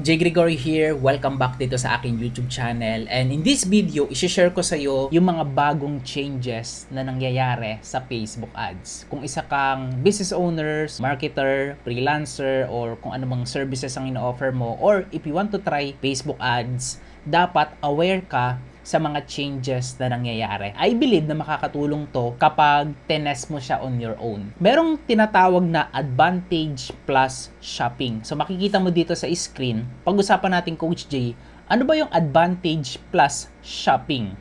Jay Gregory here, welcome back dito sa aking YouTube channel, and in this video, isi-share ko sa iyo yung mga bagong changes na nangyayari sa Facebook ads. Kung isa kang business owners, marketer, freelancer, or kung anumang services ang ino-offer mo, or if you want to try Facebook ads, dapat aware ka sa mga changes na nangyayari. I believe na makakatulong to kapag tinest mo siya on your own. Merong tinatawag na Advantage Plus Shopping. So makikita mo dito sa screen, pag-usapan natin Coach J, ano ba yung Advantage Plus Shopping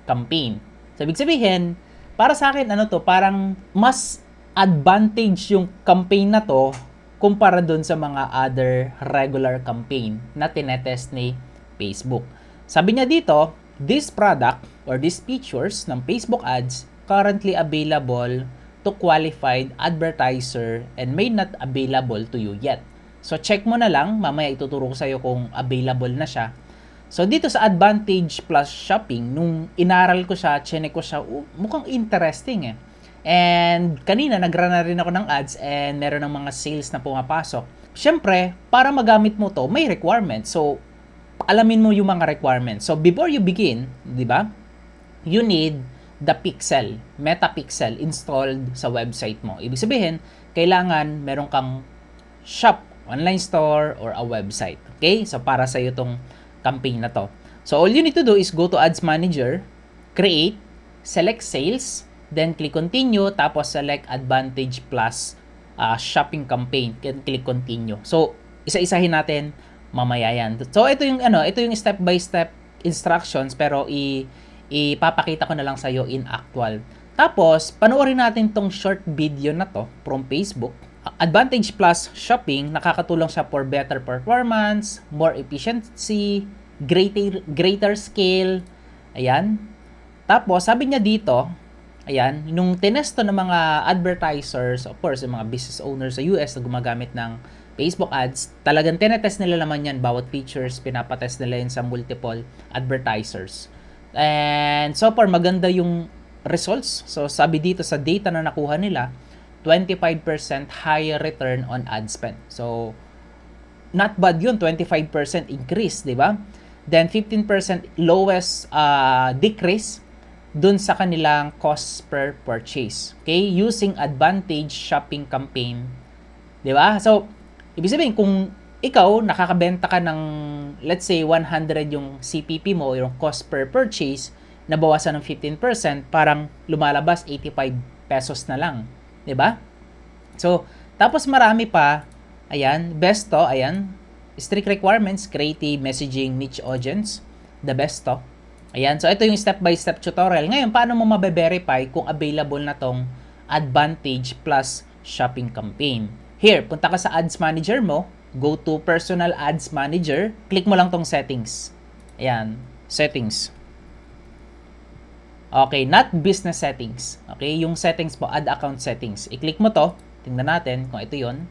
campaign? So ibig sabihin, para sa akin parang mas advantage yung campaign na to kumpara dun sa mga other regular campaign na tinetest ni Facebook. Sabi niya dito, this product or these features ng Facebook ads currently available to qualified advertiser and may not available to you yet. So check mo na lang, mamaya ituturo ko sa iyo kung available na siya. So dito sa Advantage Plus Shopping, nung inaral ko siya, chinek ko siya, mukhang interesting eh. And kanina nagrun na rin ako ng ads and meron ng mga sales na pumapasok. Siyempre, para magamit mo to, may requirement. So alamin mo yung mga requirements. So, before you begin, di ba, you need the pixel, meta pixel installed sa website mo. Ibig sabihin, kailangan meron kang shop, online store, or a website. Okay? So, para sa iyo tong campaign na to. So, all you need to do is go to Ads Manager, create, select sales, then click continue, tapos select Advantage Plus shopping campaign, then click continue. So, isa-isahin natin mamaya yan. So ito yung step by step instructions pero ipapakita ko na lang sa iyo in actual. Tapos panoorin natin tong short video na to from Facebook. Advantage Plus Shopping, nakakatulong siya for better performance, more efficiency, greater scale. Ayan. Tapos sabi niya dito, ayan, nung tinesto ng mga advertisers, of course, yung mga business owners sa US na gumagamit ng Facebook ads, talagang tinetest nila naman yan, bawat features, pinapatest nila yun sa multiple advertisers. And so far, maganda yung results. So sabi dito sa data na nakuha nila, 25% higher return on ad spend. So, not bad yun, 25% increase, di ba? Then 15% lowest decrease dun sa kanilang cost per purchase. Okay? Using Advantage Shopping Campaign. Di ba? So, ibig sabihin, kung ikaw nakakabenta ka ng, let's say, 100 yung CPP mo, yung cost per purchase, nabawasan ng 15%, parang lumalabas 85 pesos na lang. Diba? So, tapos marami pa, ayan, best to, ayan, strict requirements, creative messaging, niche audience, the best to. Ayan, so ito yung step-by-step tutorial. Ngayon, paano mo mabe-verify kung available na tong Advantage Plus Shopping Campaign? Here, punta ka sa Ads Manager mo, go to Personal Ads Manager, click mo lang tong settings. Ayan, settings. Okay, not business settings. Okay, yung settings po, ad account settings. I-click mo to, tingnan natin kung ito yon.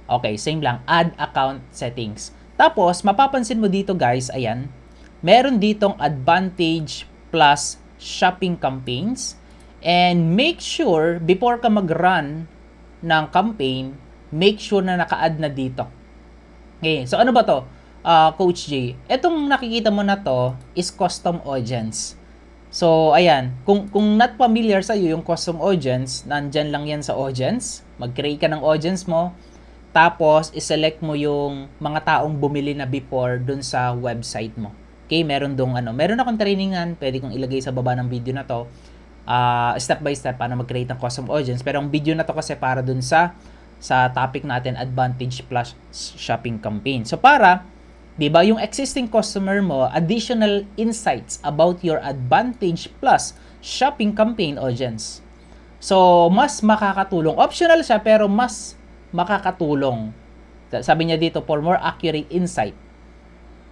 Okay, same lang, ad account settings. Tapos, mapapansin mo dito guys, ayan, meron ditong Advantage Plus Shopping Campaigns. And make sure, before ka mag-run ng campaign, make sure na naka-add na dito. Okay, so ano ba to? Coach J, etong nakikita mo na to is custom audience. So, ayan, kung not familiar sa iyo yung custom audience, nandyan lang yan sa audience. Mag-create ka ng audience mo, tapos i-select mo yung mga taong bumili na before dun sa website mo. Okay, meron akong trainingan, pwede kong ilagay sa baba ng video na to. Step by step paano mag-create ng custom audience, pero ang video na to kasi para dun sa topic natin, Advantage Plus Shopping Campaign. So para, 'di ba, yung existing customer mo, additional insights about your Advantage Plus Shopping Campaign audience. So mas makakatulong, optional siya pero mas makakatulong. Sabi niya dito, for more accurate insight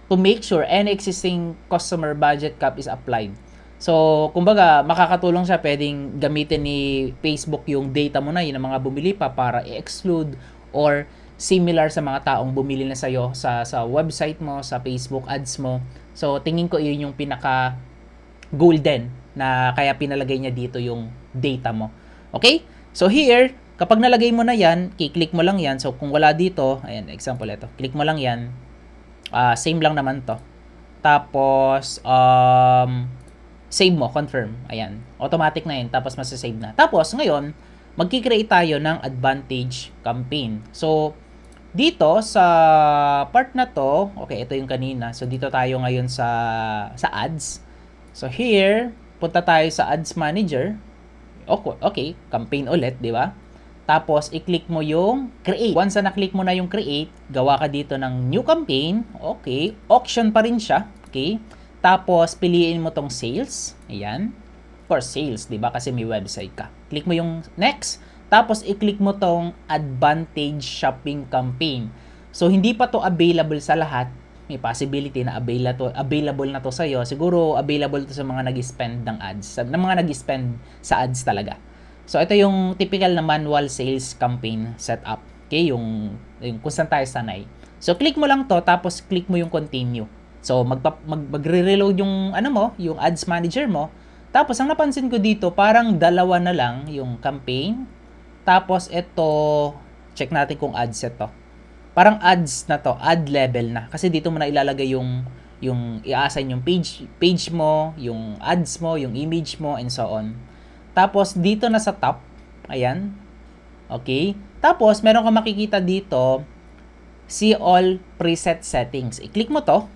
to make sure any existing customer budget cap is applied. So, kumbaga, makakatulong siya, pwedeng gamitin ni Facebook yung data mo na, yun ang mga bumili pa para i-exclude or similar sa mga taong bumili na sa'yo sa website mo, sa Facebook ads mo. So, tingin ko yun yung pinaka golden na kaya pinalagay niya dito yung data mo. Okay? So, here, Kapag nalagay mo na yan, kiklik mo lang yan. So, kung wala dito, ayan, example ito. Click mo lang yan. Same lang naman to. Tapos, save mo, confirm. Ayan. Automatic na yun. Tapos, masasave na. Tapos, ngayon, magkikreate tayo ng advantage campaign. So, dito sa part na to, okay, ito yung kanina. So, dito tayo ngayon sa ads. So, here, punta tayo sa ads manager. Okay, campaign ulit, di ba? Tapos, i-click mo yung create. Once na na-click mo na yung create, gawa ka dito ng new campaign. Okay, auction pa rin siya. Okay. Tapos, piliin mo tong sales. Ayan. Of course, sales, di ba? Kasi may website ka. Click mo yung next. Tapos, i-click mo tong advantage shopping campaign. So, hindi pa to available sa lahat. May possibility na available na to sa'yo. Siguro, available to sa mga nag-spend ng ads. Ng mga nag-spend sa ads talaga. So, ito yung typical na manual sales campaign setup. Okay, yung kung saan tayo sanay. So, click mo lang to, tapos click mo yung continue. So, magre-reload yung, yung ads manager mo. Tapos, ang napansin ko dito, parang dalawa na lang yung campaign. Tapos, ito, check natin kung ads ito. Parang ads na to, ad level na. Kasi dito mo na ilalagay yung i-assign yung page mo, yung ads mo, yung image mo, and so on. Tapos, dito na sa top, ayan, okay. Tapos, meron ka makikita dito, see all preset settings. I-click mo to.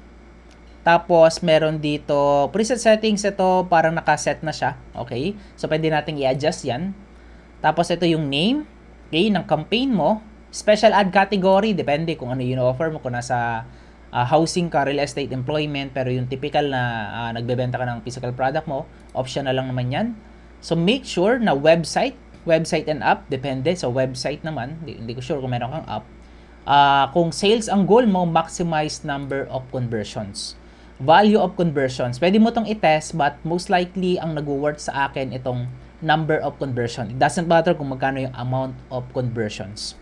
Tapos, meron dito, preset settings, ito, parang nakaset na siya, okay. So, pwede natin i-adjust yan. Tapos, ito yung name, okay, ng campaign mo. Special ad category, depende kung ano yung offer mo, kung nasa housing ka, real estate, employment, pero yung typical na nagbebenta ka ng physical product mo, optional lang naman yan. So, make sure na website and app, depende. So, website naman, hindi ko sure kung meron kang app. Kung sales ang goal mo, maximize number of conversions. Value of conversions. Pwede mo itong i-test, but most likely, ang nag-work sa akin itong number of conversion. It doesn't matter kung magkano yung amount of conversions.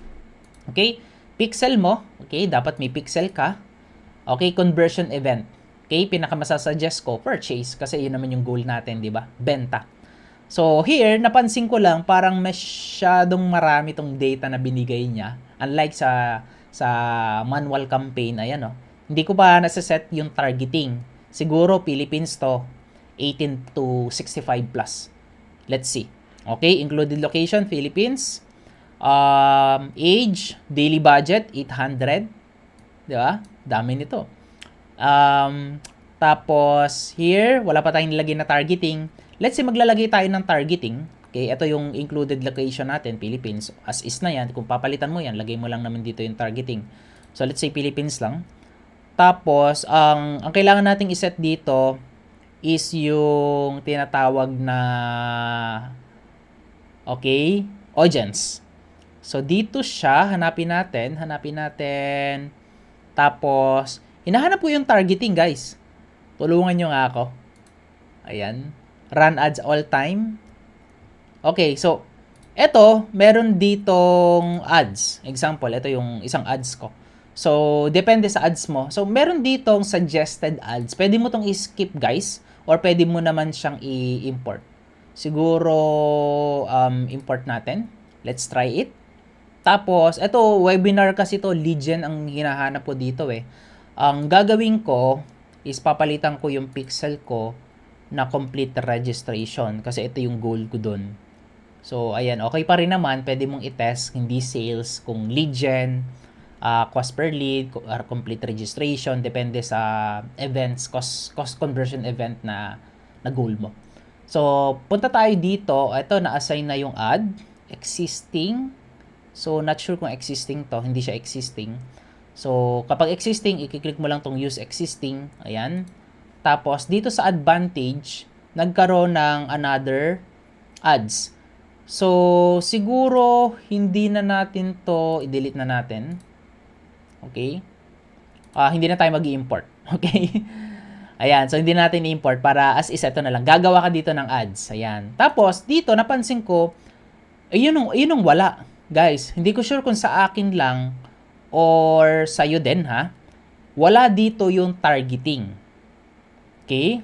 Okay? Pixel mo, okay, dapat may pixel ka. Okay, conversion event. Okay, pinakamasasuggest ko, purchase, kasi yun naman yung goal natin, di ba? Benta. So, here, napansin ko lang, parang masyadong marami tong data na binigay niya. Unlike sa manual campaign, ayan o. Hindi ko pa nasa-set yung targeting. Siguro, Philippines to, 18 to 65 plus. Let's see. Okay, included location, Philippines. Age, daily budget, 800. Di ba? Dami nito. Tapos, here, wala pa tayong nilagay na targeting. Let's say maglalagay tayo ng targeting. Okay, ito yung included location natin, Philippines. As is na yan. Kung papalitan mo yan, lagay mo lang naman dito yung targeting. So, let's say Philippines lang. Tapos, ang kailangan nating iset dito is yung tinatawag na audience. So, dito siya, hanapin natin. Tapos, hinahanap ko yung targeting, guys. Tulungan nyo nga ako. Ayan. Run ads all time. Okay, so, eto, meron ditong ads. Example, ito yung isang ads ko. So, depende sa ads mo. So, meron ditong suggested ads. Pwede mo tong i-skip, guys. Or pwede mo naman siyang i-import. Siguro, import natin. Let's try it. Tapos, ito, webinar kasi to, lead gen ang hinahanap ko dito eh. Ang gagawin ko is papalitan ko yung pixel ko na complete registration kasi ito yung goal ko dun. So, ayan, okay pa rin naman. Pwede mong i-test, hindi sales, kung lead gen, cost per lead, or complete registration, depende sa events, cost conversion event na goal mo. So, punta tayo dito. Ito, na-assign na yung ad. Existing. So, not sure kung existing to. Hindi siya existing. So, kapag existing, i-click mo lang tong use existing. Ayan. Tapos, dito sa advantage, nagkaroon ng another ads. So, siguro, hindi na natin to, i-delete na natin. Okay? Hindi na tayo mag-i-import. Okay? Ayan. So, hindi natin i-import para as is, ito na lang. Gagawa ka dito ng ads. Ayan. Tapos, dito, napansin ko, yun ang wala. Guys, hindi ko sure kung sa akin lang or sa'yo din, ha? Wala dito yung targeting. Okay?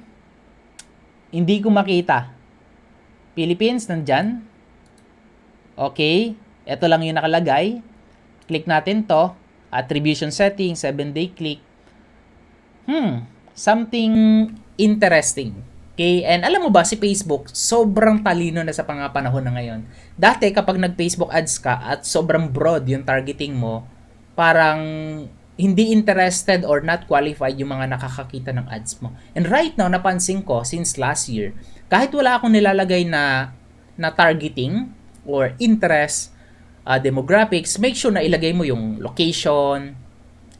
Hindi ko makita. Philippines, nandyan. Okay. Ito lang yung nakalagay. Click natin to. Attribution setting, 7-day click. Something interesting. Okay? And alam mo ba, si Facebook, sobrang talino na sa panahon na ngayon. Dati, kapag nag-Facebook ads ka at sobrang broad yung targeting mo, parang hindi interested or not qualified yung mga nakakakita ng ads mo. And right now, napansin ko, since last year, kahit wala akong nilalagay na targeting or interest, demographics, make sure na ilagay mo yung location,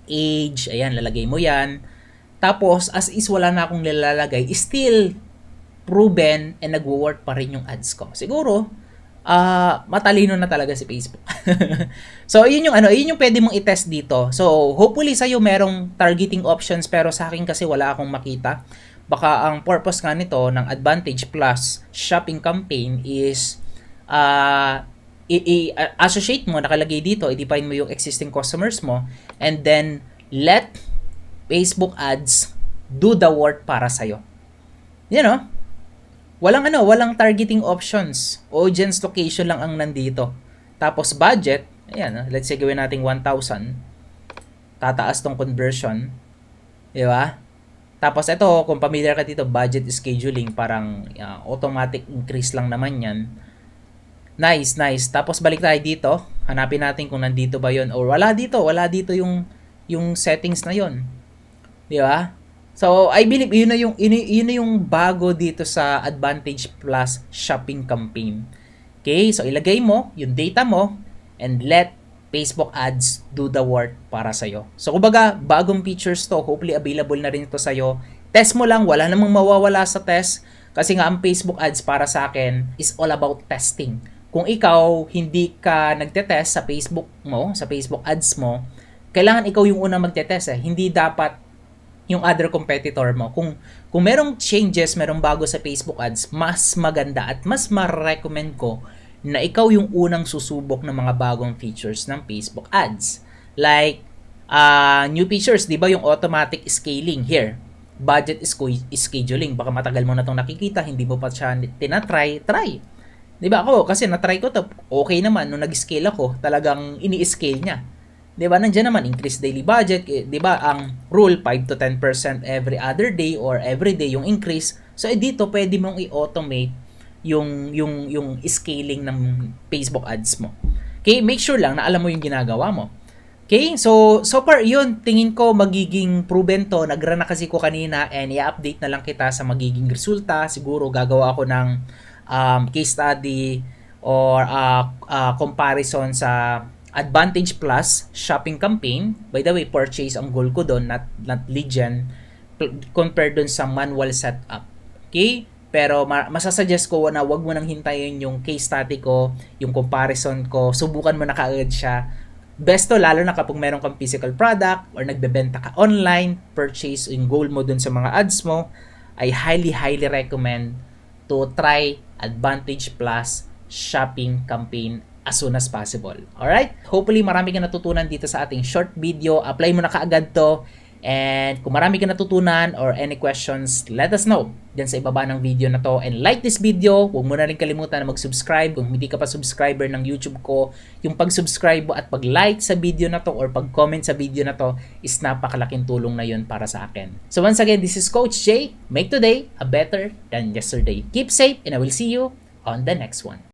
age, ayan, lalagay mo yan. Tapos, as is wala na akong nilalagay, still proven and nagwo-work pa rin yung ads ko. Siguro, matalino na talaga si Facebook. So, yun yung pwede mong i-test dito. So, hopefully sa'yo merong targeting options, pero sa akin kasi wala akong makita. Baka ang purpose nga nito ng Advantage Plus shopping campaign is i-associate mo, nakalagay dito, i-define mo yung existing customers mo, and then let Facebook ads do the work para sa'yo. You know? Walang targeting options. Audience location lang ang nandito. Tapos budget, ayan, let's say gawin nating 1,000. Tataas tong conversion. Di ba? Tapos ito, kung familiar ka dito, budget scheduling, parang automatic increase lang naman yan. Nice. Tapos balik tayo dito. Hanapin natin kung nandito ba yon or wala dito yung settings na yon. Di ba? So, I believe yun na yung bago dito sa Advantage Plus shopping campaign. Okay? So, ilagay mo yung data mo and let Facebook ads do the work para sa'yo. So, kumbaga, bagong features to. Hopefully, available na rin ito sa'yo. Test mo lang. Wala namang mawawala sa test. Kasi nga, ang Facebook ads para sa akin is all about testing. Kung ikaw hindi ka nagtetest sa Facebook mo, sa Facebook ads mo, kailangan ikaw yung unang magtetest. Hindi dapat yung other competitor mo. Kung merong changes, merong bago sa Facebook ads, mas maganda at mas ma-recommend ko na ikaw yung unang susubok ng mga bagong features ng Facebook ads. Like, new features, di ba yung automatic scaling here? Budget scheduling. Baka matagal mo na itong nakikita, hindi mo pa siya tinatry, try. Di ba ako, kasi natry ko to, okay naman, nung nag-scale ako, talagang ini-scale niya. 'Di ba? Nandiyan naman increase daily budget, 'di ba? Ang rule 5 to 10% every other day or every day yung increase. So dito pwede mong i-automate yung scaling ng Facebook ads mo. Okay, make sure lang na alam mo yung ginagawa mo. Okay? So far yun, tingin ko magiging proven to. Nag-run na kasi ko kanina and i-update na lang kita sa magiging resulta. Siguro gagawa ako ng case study or comparison sa Advantage Plus shopping campaign. By the way, purchase ang goal ko doon, not lead gen, compared doon sa manual setup. Okay? Pero masasuggest ko na wag mo nang hintayin yung case study ko, yung comparison ko. Subukan mo na kaagad siya. Best to, lalo na kapag meron kang physical product or nagbebenta ka online, purchase yung goal mo doon sa mga ads mo, I highly recommend to try Advantage Plus shopping campaign as soon as possible. Alright? Hopefully marami ka natutunan dito sa ating short video. Apply mo na kaagad to. And kung marami ka natutunan or any questions, let us know dyan sa ibaba ng video na to. And like this video, huwag mo na rin kalimutan na mag-subscribe. Kung hindi ka pa subscriber ng YouTube ko, yung pag-subscribe mo at pag-like sa video na to or pag-comment sa video na to is napakalaking tulong na yun para sa akin. So once again, this is Coach Jay. Make today a better than yesterday. Keep safe and I will see you on the next one.